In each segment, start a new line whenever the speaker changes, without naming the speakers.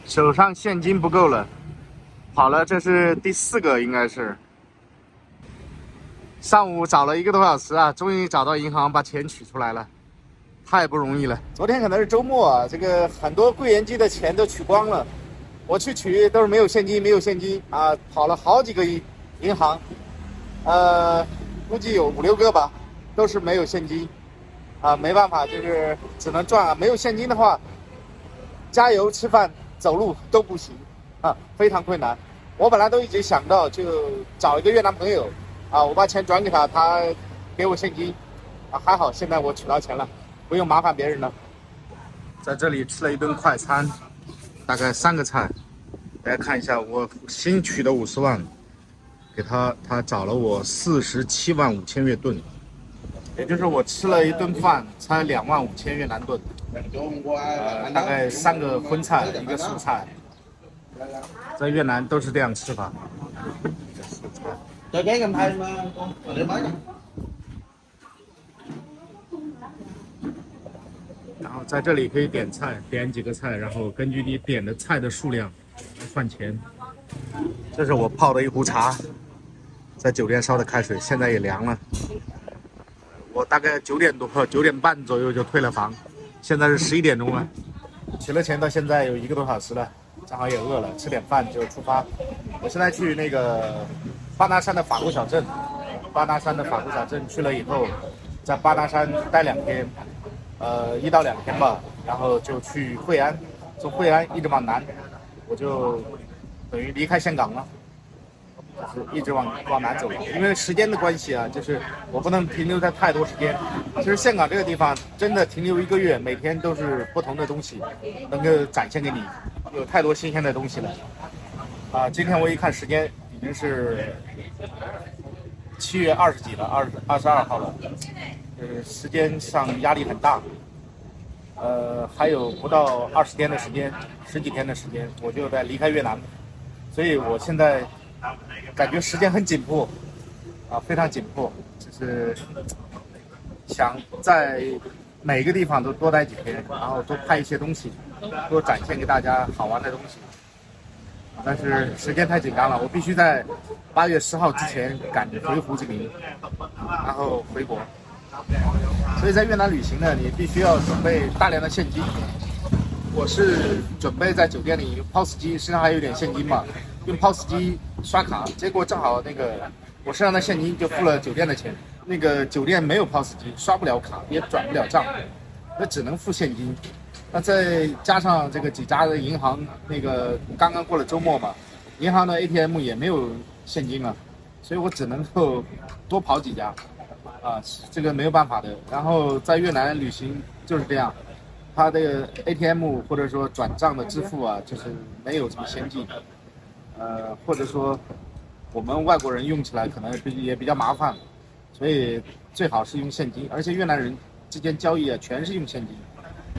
手上现金不够了，跑了，这是第4个，应该是。上午找了1个多小时啊，终于找到银行把钱取出来了，太不容易了。昨天可能是周末啊，这个很多柜员机的钱都取光了，我去取都是没有现金啊，跑了好几个银行，估计有5、6个吧，都是没有现金啊，没办法，就是只能赚啊。没有现金的话，加油、吃饭、走路都不行啊，非常困难。我本来都一直想到就找一个越南朋友啊，我把钱转给他，他给我现金啊，还好现在我取到钱了，不用麻烦别人了。在这里吃了一顿快餐，大概3个菜，大家看一下，我新取的50万，给他找了我47万5千越盾，也就是我吃了一顿饭才2万5千越南盾，大概3个荤菜，1个素菜，在越南都是这样吃法。
Cho cái cầm thay mà con để mới nè.
然后在这里可以点菜，点几个菜，然后根据你点的菜的数量来算钱。这是我泡的一壶茶，在酒店烧的开水，现在也凉了。我大概9点多、9点半左右就退了房，现在是11点钟了。取了钱到现在有1个多小时了，正好也饿了，吃点饭就出发。我现在去那个巴拿山的法国小镇，去了以后，在巴拿山待2天。1到2天吧，然后就去惠安，从惠安一直往南，我就等于离开岘港了，就是一直往南走。因为时间的关系啊，就是我不能停留在太多时间。其实岘港这个地方真的停留1个月，每天都是不同的东西，能够展现给你，有太多新鲜的东西了。啊，今天我一看时间，已经是7月20几了，22号了。时间上压力很大，还有不到20天的时间，10几天的时间，我就在离开越南，所以我现在感觉时间很紧迫，啊，非常紧迫，就是想在每个地方都多待几天，然后多拍一些东西，多展现给大家好玩的东西。但是时间太紧张了，我必须在8月10号之前赶回胡志明，然后回国。所以在越南旅行呢，你必须要准备大量的现金。我是准备在酒店里用 POS 机，身上还有点现金嘛，用 POS 机刷卡，结果正好那个我身上的现金就付了酒店的钱，那个酒店没有 POS 机，刷不了卡，也转不了账，那只能付现金。那再加上这个几家的银行，那个刚刚过了周末嘛，银行的 ATM 也没有现金了，所以我只能够多跑几家。啊，这个没有办法的。然后在越南旅行就是这样，它这个 ATM 或者说转账的支付啊，就是没有这么先进。或者说我们外国人用起来可能也比较麻烦，所以最好是用现金。而且越南人之间交易啊，全是用现金，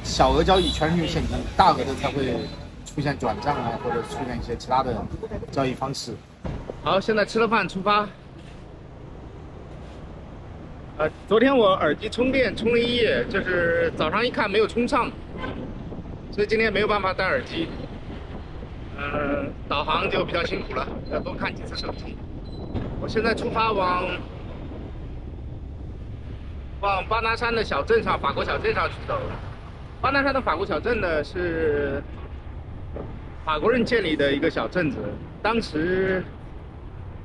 小额交易全是用现金，大额的才会出现转账啊，或者出现一些其他的交易方式。好，现在吃了饭出发。昨天我耳机充电充了1夜，就是早上一看没有充上，所以今天没有办法戴耳机。导航就比较辛苦了，要多看几次手机。我现在出发往巴拿山的小镇上，法国小镇上去走。巴拿山的法国小镇呢是法国人建立的一个小镇子，当时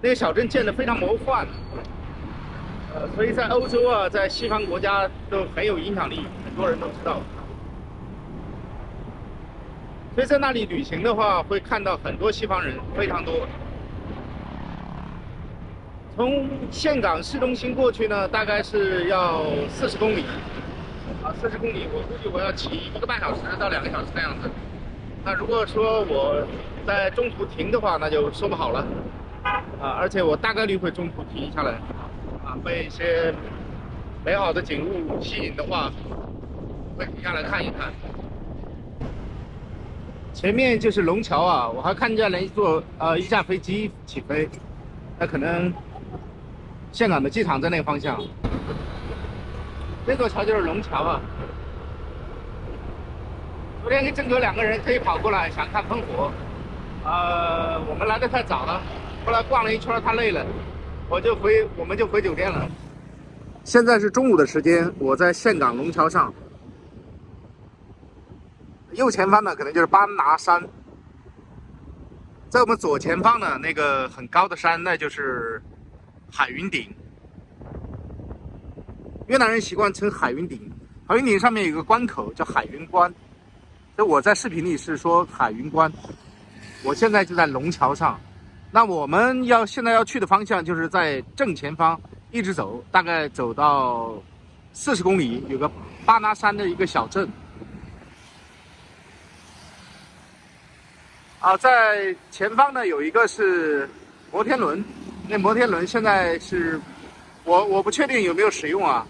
那个小镇建得非常魔幻。所以在欧洲啊，在西方国家都很有影响力，很多人都知道。所以在那里旅行的话，会看到很多西方人，非常多。从岘港市中心过去呢，大概是要40公里，啊，40公里，我估计我要骑1个半小时到2个小时的样子。那如果说我在中途停的话，那就说不好了，啊，而且我大概率会中途停下来。被一些美好的景物吸引的话，会停下来看一看。前面就是龙桥啊，我还看见了一架飞机起飞，那可能岘港的机场在那个方向。那座桥就是龙桥啊。昨天跟郑哥2个人特意跑过来想看喷火，我们来的太早了，后来逛了一圈太累了，我们就回酒店了。现在是中午的时间，我在岘港龙桥上，右前方呢可能就是班拿山，在我们左前方呢那个很高的山，那就是海云顶。越南人习惯称海云顶，海云顶上面有一个关口叫海云关，所以我在视频里是说海云关。我现在就在龙桥上，那我们现在要去的方向就是在正前方一直走，大概走到40公里，有个巴拿山的一个小镇。在前方呢有一个是摩天轮，那摩天轮现在是我不确定有没有使用啊。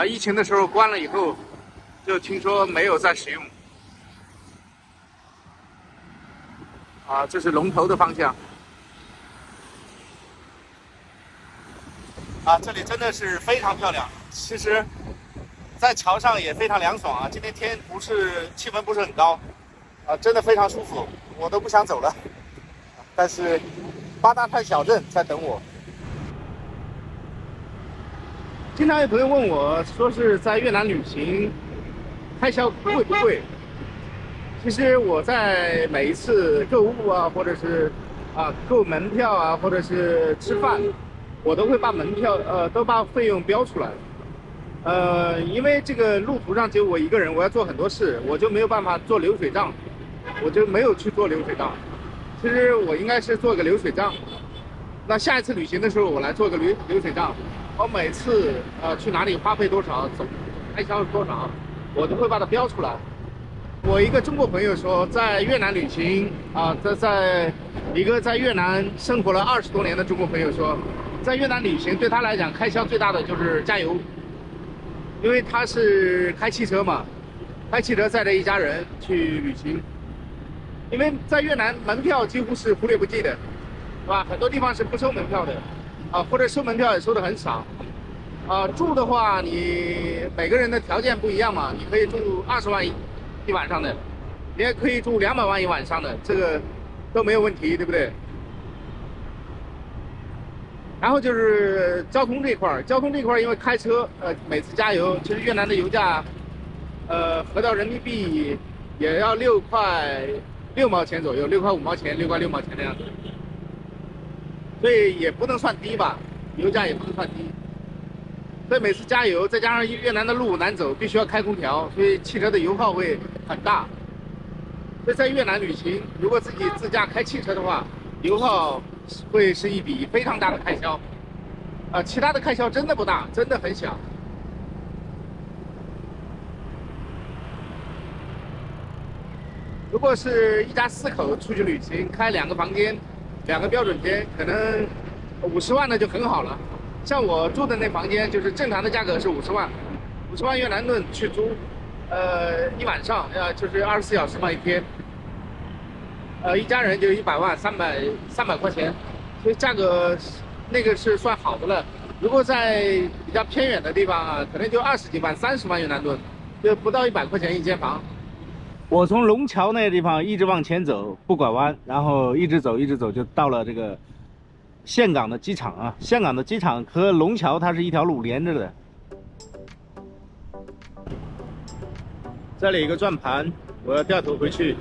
疫情的时候关了以后，就听说没有再使用。这是龙头的方向。这里真的是非常漂亮。其实，在桥上也非常凉爽啊。今天气温不是很高，真的非常舒服，我都不想走了。但是，巴拿滩小镇在等我。经常有朋友问我，说是在越南旅行，开销贵不贵？其实我在每一次购物啊，或者是购门票啊，或者是吃饭，我都会把都把费用标出来。因为这个路途上只有我一个人，我要做很多事，我就没有办法做流水账，我就没有去做流水账。其实我应该是做个流水账。那下一次旅行的时候，我来做个流水账。我每次去哪里花费多少，总开销是多少，我都会把它标出来。我一个中国朋友说，在越南旅行一个在越南生活了20多年的中国朋友说，在越南旅行对他来讲开销最大的就是加油，因为他是开汽车嘛，开汽车载着一家人去旅行。因为在越南门票几乎是忽略不计的，是吧？很多地方是不收门票的。或者收门票也收的很少，住的话你每个人的条件不一样嘛，你可以住20万一晚上的，你也可以住200万一晚上的，这个都没有问题，对不对？然后就是交通这块因为开车，每次加油，其实越南的油价，合到人民币也要6块6毛钱左右，6块5毛钱，6块6毛钱的样子。所以也不能算低吧，油价也不能算低。所以每次加油，再加上越南的路难走，必须要开空调，所以汽车的油耗会很大。所以在越南旅行，如果自己自驾开汽车的话，油耗会是一笔非常大的开销。其他的开销真的不大，真的很小。如果是一家4口出去旅行，开2个房间。2个标准间，可能50万的就很好了。像我住的那房间，就是正常的价格是50万，50万越南盾去租，一晚上，就是24小时嘛，一天，一家人就100万，300块钱，所以价格那个是算好的了。如果在比较偏远的地方可能就20几万、30万越南盾，就不到100块钱一间房。我从龙桥那个地方一直往前走，不拐弯，然后一直走，就到了这个岘港的机场啊。岘港的机场和龙桥它是一条路连着的。这里一个转盘，我要掉头回去。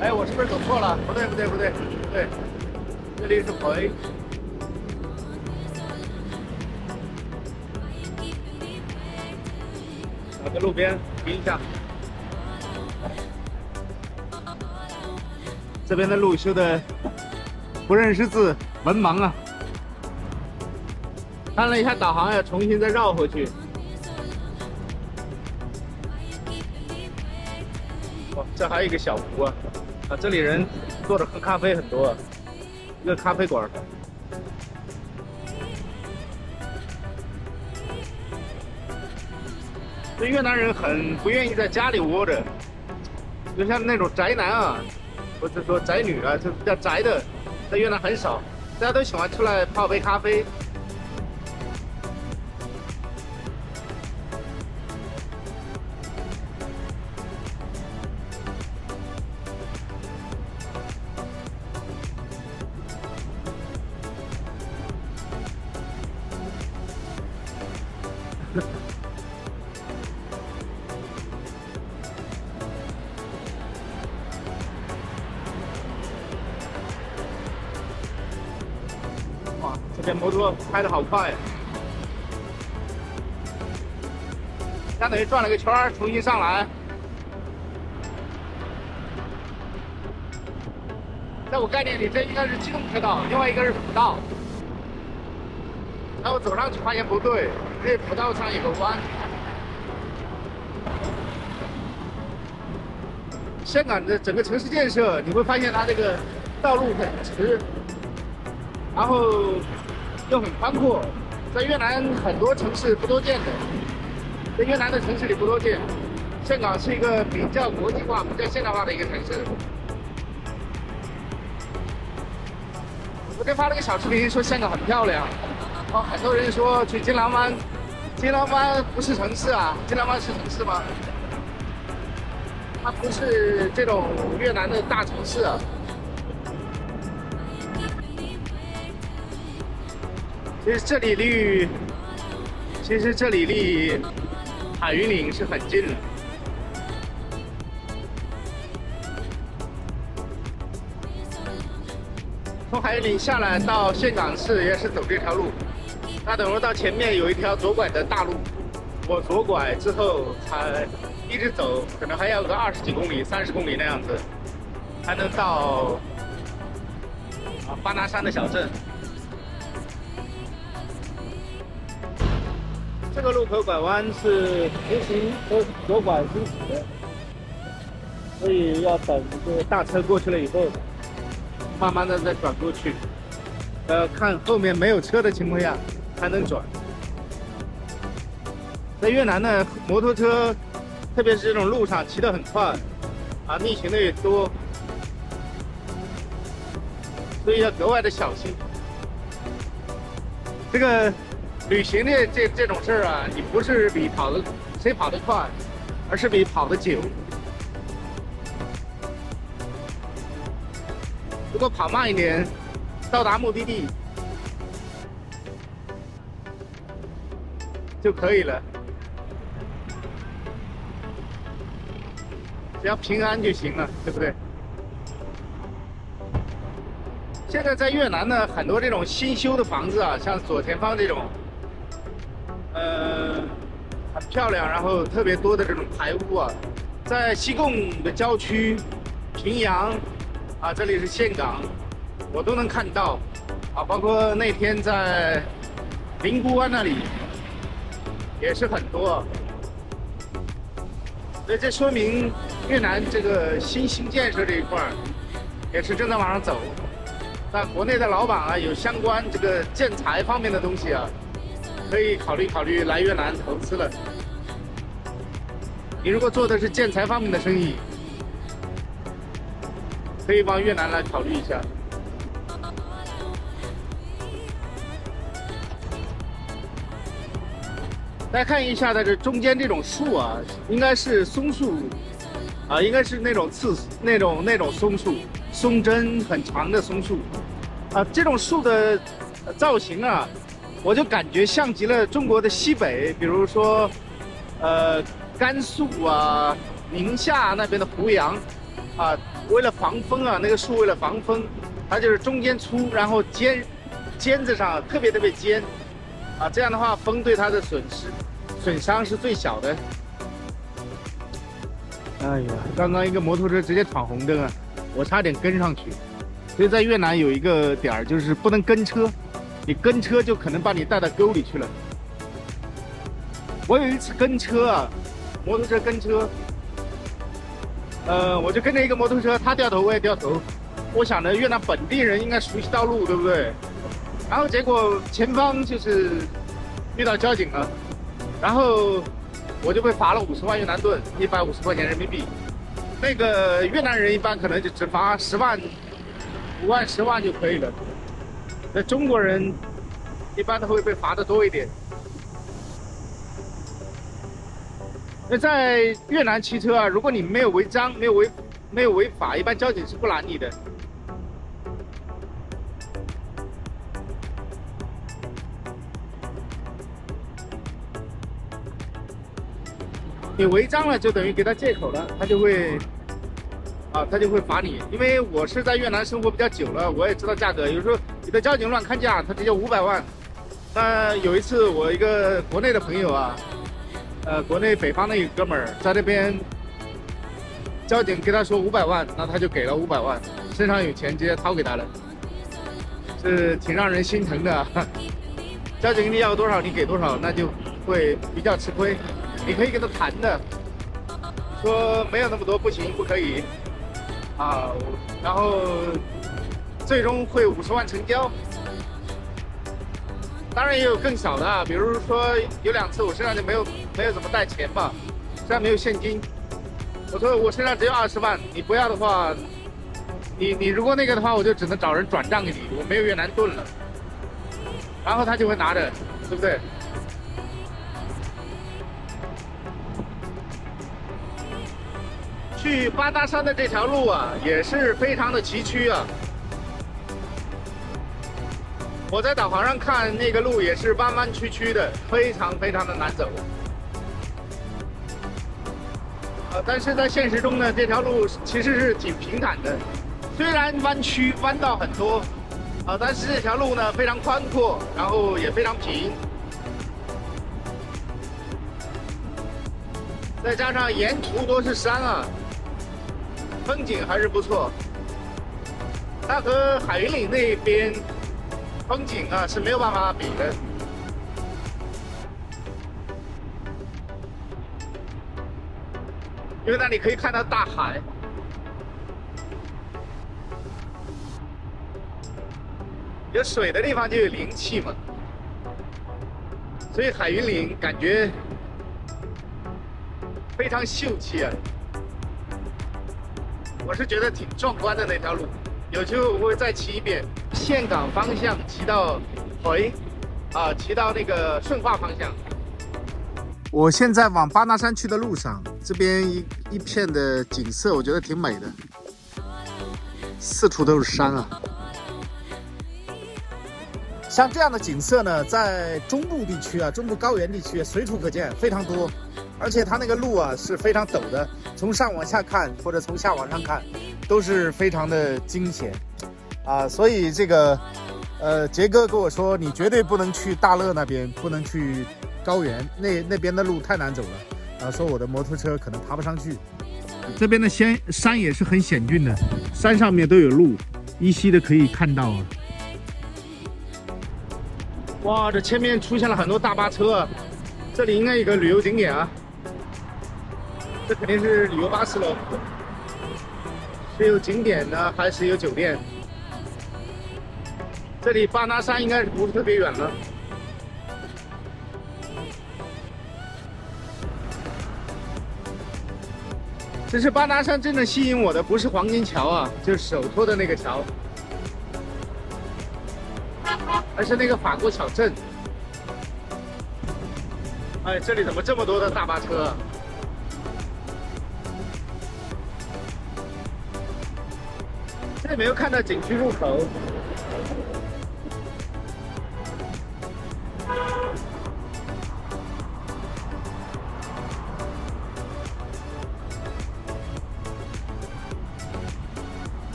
哎，我是不是走错了？不对，这里是回。在路边停一下。这边的路修的不认识字，文盲啊！看了一下导航，要重新再绕回去。哇，这还有一个小湖啊！这里人坐着喝咖啡很多，一个咖啡馆。这越南人很不愿意在家里窝着，就像那种宅男啊，或者说宅女啊，就比较宅的，在越南很少，大家都喜欢出来泡杯咖啡。哇，这边摩托开得好快，相当于转了个圈儿，重新上来。在我概念里，这应该是机动车道，另外一个是辅道。然后走上去发现不对，这辅道上有个弯。香港的整个城市建设，你会发现它这个道路很直，然后又很宽阔，在越南很多城市不多见的，在越南的城市里不多见。香港是一个比较国际化、比较现代化的一个城市。昨天发了个小视频，说香港很漂亮，很多人说去金兰湾，金兰湾不是城市啊，金兰湾是城市吗？它不是这种越南的大城市啊。其实这里离海云岭是很近的。从海云岭下来到岘港市也是走这条路，那等会到前面有一条左拐的大路，我左拐之后才一直走，可能还要个20几公里、30公里那样子，才能到巴拿山的小镇。这个路口拐弯是直行和左拐行驶的，所以要等这个大车过去了以后，慢慢的再转过去。看后面没有车的情况下才能转。在越南呢，摩托车，特别是这种路上骑得很快，逆行的也多，所以要格外的小心。这个旅行的这种事儿啊，你不是比谁跑得快，而是比跑得久。如果跑慢一点，到达目的地就可以了，只要平安就行了，对不对？现在在越南呢，很多这种新修的房子啊，像左前方这种，很漂亮，然后特别多的这种排屋啊，在西贡的郊区、平阳这里是岘港，我都能看到包括那天在灵姑湾那里也是很多，所以这说明越南这个新兴建设这一块也是正在往上走。那国内的老板有相关这个建材方面的东西可以考虑来越南投资了。你如果做的是建材方面的生意，可以往越南来考虑一下。大家看一下，在这中间这种树应该是松树应该是那种松树，松针很长的松树这种树的造型我就感觉像极了中国的西北，比如说甘肃宁夏那边的胡杨为了防风那个树为了防风，它就是中间粗，然后尖子上特别尖这样的话风对它的损伤是最小的。哎呀，刚刚一个摩托车直接闯红灯我差点跟上去。所以在越南有一个点就是不能跟车，你跟车就可能把你带到沟里去了。我有一次跟车摩托车跟车，我就跟着一个摩托车，他掉头我也掉头，我想着越南本地人应该熟悉道路，对不对？然后结果前方就是遇到交警了，然后我就被罚了50万越南盾，150块钱人民币。那个越南人一般可能就只罚10万、5万、10万就可以了。那中国人一般都会被罚的多一点。那在越南骑车啊，如果你没有违章、没有违法，一般交警是不拦你的。你违章了，就等于给他借口了，他就会罚你。因为我是在越南生活比较久了，我也知道价格。有时候你的交警乱看价，他直接500万。那有一次我一个国内的朋友啊，国内北方的一个哥们儿在那边，交警给他说500万，那他就给了500万，身上有钱直接掏给他了，是挺让人心疼的。交警你要多少你给多少，那就会比较吃亏。你可以跟他谈的，说没有那么多，不行，不可以，啊，然后最终会50万成交。当然也有更少的啊，比如说有2次我身上就没有怎么带钱吧，身上没有现金，我说我身上只有20万，你不要的话，你如果那个的话，我就只能找人转账给你，我没有越南盾了，然后他就会拿着，对不对？去巴达山的这条路啊，也是非常的崎岖啊。我在导航上看那个路也是弯弯曲曲的，非常的难走。但是在现实中呢，这条路其实是挺平坦的，虽然弯曲弯道很多，但是这条路呢非常宽阔，然后也非常平。再加上沿途都是山啊。风景还是不错，它和海云岭那边风景啊是没有办法比的。因为那里可以看到大海，有水的地方就有灵气嘛，所以海云岭感觉非常秀气啊。我是觉得挺壮观的那条路，有机会我会再骑一遍，岘港方向骑到骑到那个顺化方向。我现在往巴拿山去的路上，这边一片的景色，我觉得挺美的，四处都是山啊。像这样的景色呢，在中部地区啊，中部高原地区随处可见，非常多。而且它那个路啊是非常陡的，从上往下看或者从下往上看，都是非常的惊险啊。所以这个杰哥跟我说，你绝对不能去大乐那边，不能去高原，那边的路太难走了啊。说我的摩托车可能爬不上去。这边的山也是很险峻的，山上面都有路，依稀的可以看到啊。哇，这前面出现了很多大巴车啊，这里应该有个旅游景点啊。这肯定是旅游巴士喽，是有景点呢，还是有酒店？这里巴拿山应该是不是特别远了。其实巴拿山真正吸引我的不是黄金桥啊，就是手托的那个桥，而是那个法国小镇。哎，这里怎么这么多的大巴车啊？这里没有看到景区入口。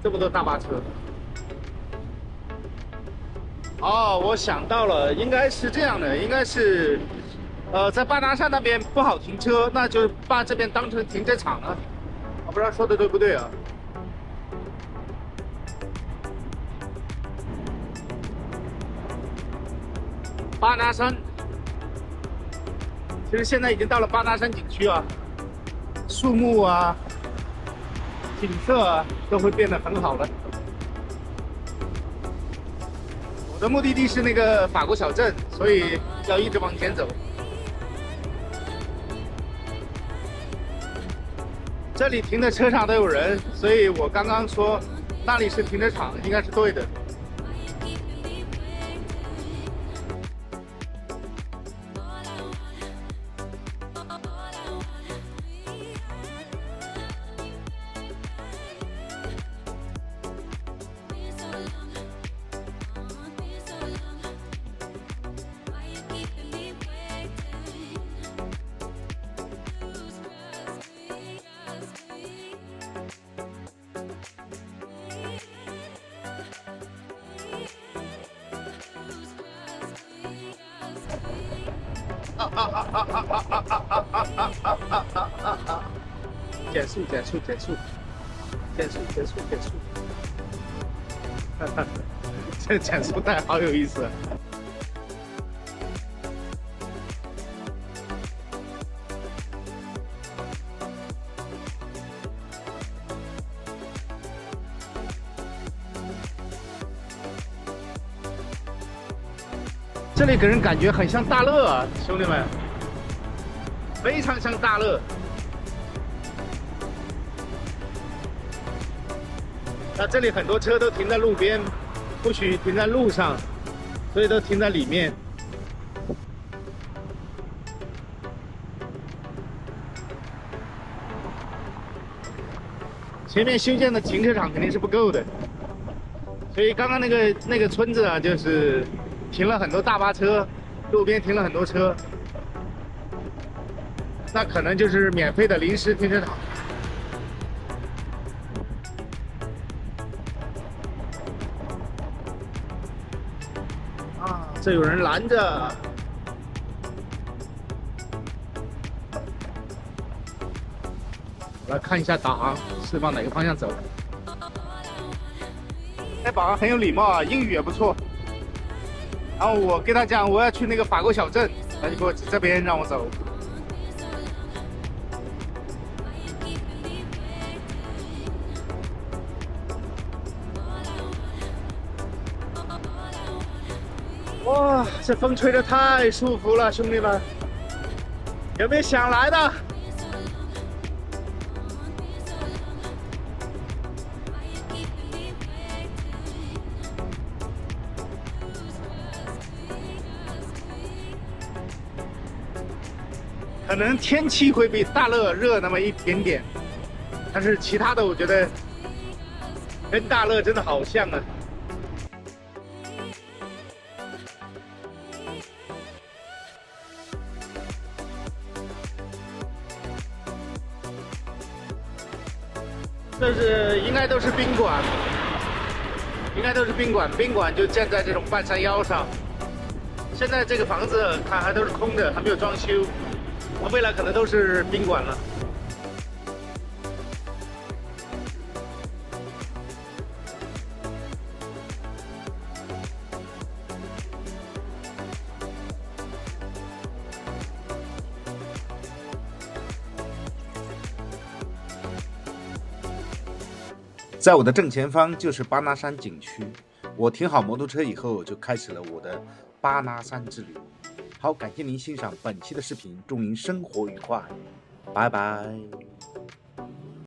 这么多大巴车。哦，我想到了，应该是这样的，应该是，在巴拿山那边不好停车，那就把这边当成停车场了。我不知道说的对不对啊？巴拿山，其实现在已经到了巴拿山景区啊，树木啊、景色啊都会变得很好了。我的目的地是那个法国小镇，所以要一直往前走。这里停的车上都有人，所以我刚刚说那里是停车场，应该是对的。减速，减速，减速，减速，减速，减速！这减速带好有意思。这里给人感觉很像大乐啊，兄弟们，非常像大乐。那这里很多车都停在路边，不许停在路上，所以都停在里面。前面修建的停车场肯定是不够的，所以刚刚那个村子啊，就是停了很多大巴车，路边停了很多车，那可能就是免费的临时停车场。啊，这有人拦着。我来看一下导航是往哪个方向走。哎，保安很有礼貌啊，英语也不错。然后我跟他讲我要去那个法国小镇，他就给我指这边让我走。哇，这风吹得太舒服了，兄弟们，有没有想来的？可能天气会比大乐热那么一点点，但是其他的我觉得跟大乐真的好像啊。这是应该都是宾馆，应该都是宾馆，宾馆就建在这种半山腰上。现在这个房子看还都是空的，还没有装修，未来可能都是宾馆了。在我的正前方就是巴拿山景区，我停好摩托车以后，就开始了我的巴拿山之旅。好，感谢您欣赏本期的视频，祝您生活愉快，拜拜。